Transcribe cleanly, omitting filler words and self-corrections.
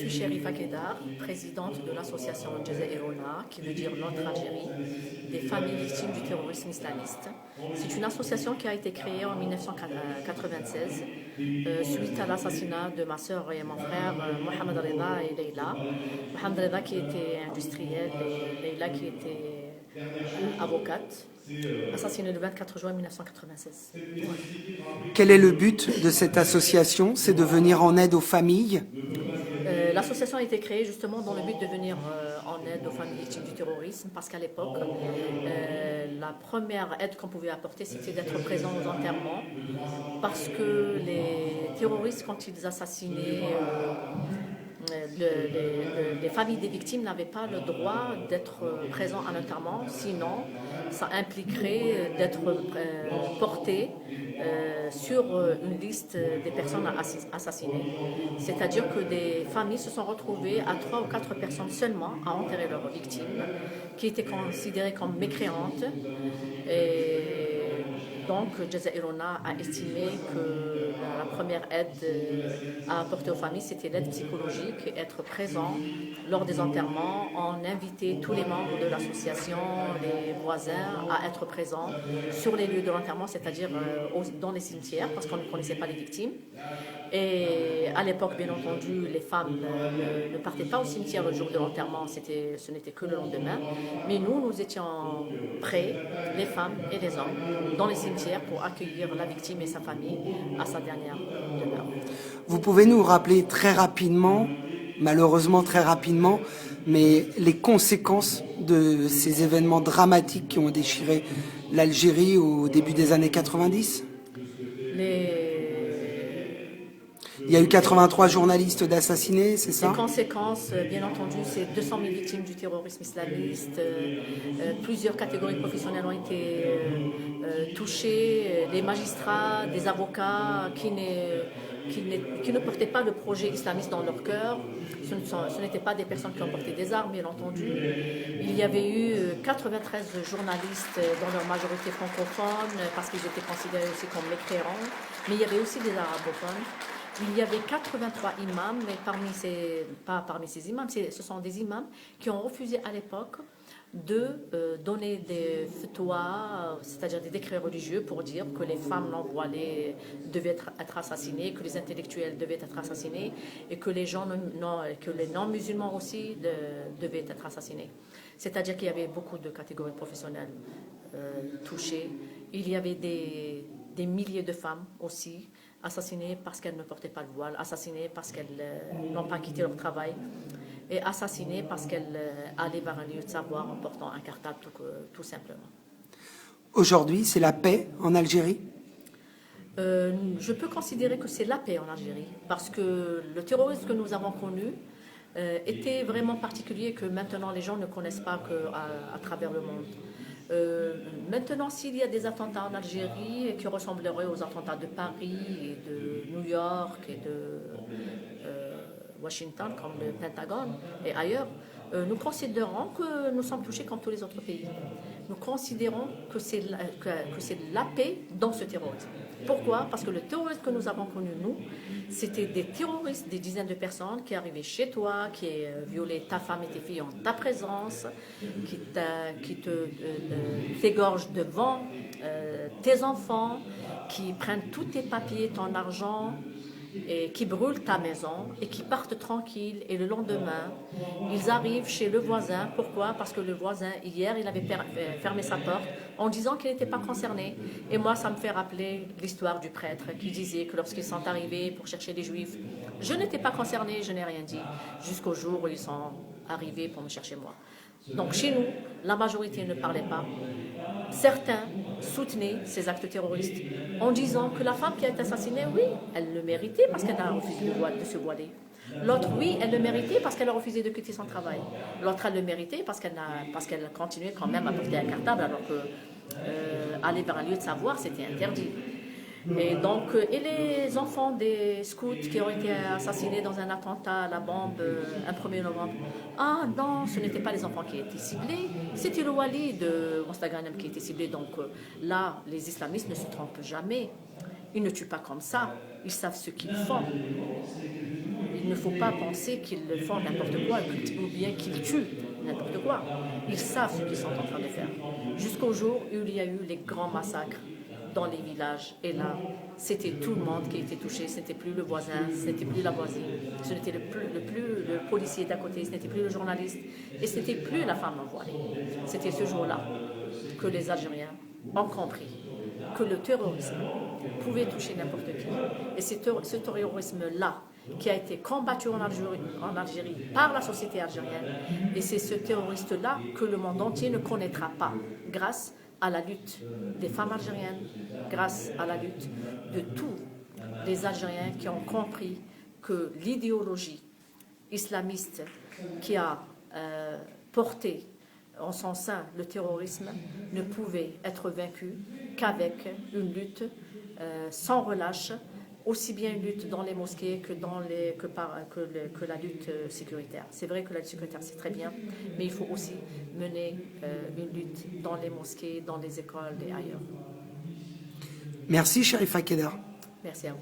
suis Chérifa Kedar, présidente de l'association Jazairona, qui veut dire Notre Algérie, des familles victimes du terrorisme islamiste. C'est une association qui a été créée en 1996 suite à l'assassinat de ma sœur et mon frère Mohamed Reda et Leila. Mohamed Reda qui était industriel et Leila qui était avocate, assassinée le 24 juin 1996. Quel est le but de cette association? C'est de venir en aide aux familles? L'association a été créée justement dans le but de venir en aide aux familles victimes du terrorisme parce qu'à l'époque, la première aide qu'on pouvait apporter, c'était d'être présent aux enterrements parce que les terroristes, quand ils assassinaient les familles des victimes n'avaient pas le droit d'être présents à l'enterrement, sinon ça impliquerait d'être porté sur une liste des personnes assassinées. C'est-à-dire que des familles se sont retrouvées à 3 ou 4 personnes seulement à enterrer leurs victimes, qui étaient considérées comme mécréantes. Et donc, Jazairona a estimé que la première aide à apporter aux familles, c'était l'aide psychologique, être présent lors des enterrements. On invitait tous les membres de l'association, les voisins, à être présents sur les lieux de l'enterrement, c'est-à-dire dans les cimetières, parce qu'on ne connaissait pas les victimes. Et à l'époque, bien entendu, les femmes ne partaient pas au cimetière le jour de l'enterrement, ce n'était que le lendemain. Mais nous étions prêts, les femmes et les hommes, dans les cimetières pour accueillir la victime et sa famille à sa dernière demeure. Vous pouvez nous rappeler très rapidement, malheureusement très rapidement, mais les conséquences de ces événements dramatiques qui ont déchiré l'Algérie au début des années 90? Il y a eu 83 journalistes d'assassinés, c'est ça? Les conséquences, bien entendu, c'est 200 000 victimes du terrorisme islamiste. Plusieurs catégories professionnelles ont été touchées. Des magistrats, des avocats qui ne portaient pas le projet islamiste dans leur cœur. Ce n'étaient pas des personnes qui ont porté des armes, bien entendu. Il y avait eu 93 journalistes, dans leur majorité francophones, parce qu'ils étaient considérés aussi comme mécréants. Mais il y avait aussi des arabophones. Il y avait 83 imams, mais pas parmi ces imams, ce sont des imams qui ont refusé à l'époque de donner des fatwas, c'est-à-dire des décrets religieux pour dire que les femmes non voilées devaient être assassinées, que les intellectuels devaient être assassinés et que les non-musulmans aussi devaient être assassinés. C'est-à-dire qu'il y avait beaucoup de catégories professionnelles touchées. Il y avait des milliers de femmes aussi assassinées parce qu'elles ne portaient pas le voile, assassinées parce qu'elles n'ont pas quitté leur travail et assassinées parce qu'elles allaient vers un lieu de savoir en portant un cartable tout simplement. Aujourd'hui, c'est la paix en Algérie? Je peux considérer que c'est la paix en Algérie parce que le terrorisme que nous avons connu était vraiment particulier que maintenant les gens ne connaissent pas qu'à travers le monde. Maintenant, s'il y a des attentats en Algérie qui ressembleraient aux attentats de Paris et de New York et de Washington, comme le Pentagone et ailleurs, nous considérons que nous sommes touchés comme tous les autres pays. Nous considérons que c'est la paix dans ce terrorisme. Pourquoi? Parce que le terrorisme que nous avons connu, nous, c'était des terroristes, des dizaines de personnes qui arrivaient chez toi, qui violaient ta femme et tes filles en ta présence, qui t'égorgent devant tes enfants, qui prennent tous tes papiers, ton argent, et qui brûlent ta maison et qui partent tranquilles. Et le lendemain, ils arrivent chez le voisin. Pourquoi? Parce que le voisin, hier, il avait fermé sa porte en disant qu'il n'était pas concerné. Et moi, ça me fait rappeler l'histoire du prêtre qui disait que lorsqu'ils sont arrivés pour chercher les Juifs, je n'étais pas concerné, je n'ai rien dit, jusqu'au jour où ils sont arrivés pour me chercher moi. Donc chez nous, la majorité ne parlait pas. Certains soutenaient ces actes terroristes en disant que la femme qui a été assassinée, oui, elle le méritait parce qu'elle a refusé de se voiler. L'autre, oui, elle le méritait parce qu'elle a refusé de quitter son travail. L'autre, elle le méritait parce qu'elle continuait quand même à porter un cartable alors que aller vers un lieu de savoir, c'était interdit. Et donc, et les enfants des scouts qui ont été assassinés dans un attentat à la bombe un 1er novembre. Ah non, ce n'étaient pas les enfants qui étaient ciblés, c'était le Wali de Mostaganem qui était ciblé. Donc là, les islamistes ne se trompent jamais. Ils ne tuent pas comme ça, ils savent ce qu'ils font. Ils il ne faut pas penser qu'ils font n'importe quoi ou bien qu'ils tuent n'importe quoi. Ils savent ce qu'ils sont en train de faire. Jusqu'au jour où il y a eu les grands massacres dans les villages. Et là, c'était tout le monde qui était touché. Ce n'était plus le voisin, ce n'était plus la voisine, ce n'était le policier d'à côté, ce n'était plus le journaliste et ce n'était plus la femme voilée. C'était ce jour-là que les Algériens ont compris que le terrorisme pouvait toucher n'importe qui. Et c'est ce terrorisme-là qui a été combattu en Algérie par la société algérienne. Et c'est ce terroriste-là que le monde entier ne connaîtra pas, grâce à la lutte des femmes algériennes, grâce à la lutte de tous les Algériens qui ont compris que l'idéologie islamiste qui a porté en son sein le terrorisme ne pouvait être vaincue qu'avec une lutte sans relâche, aussi bien une lutte dans les mosquées que la lutte sécuritaire. C'est vrai que la lutte sécuritaire, c'est très bien, mais il faut aussi mener une lutte dans les mosquées, dans les écoles et ailleurs. Merci, Chérifa Keder. Merci à vous.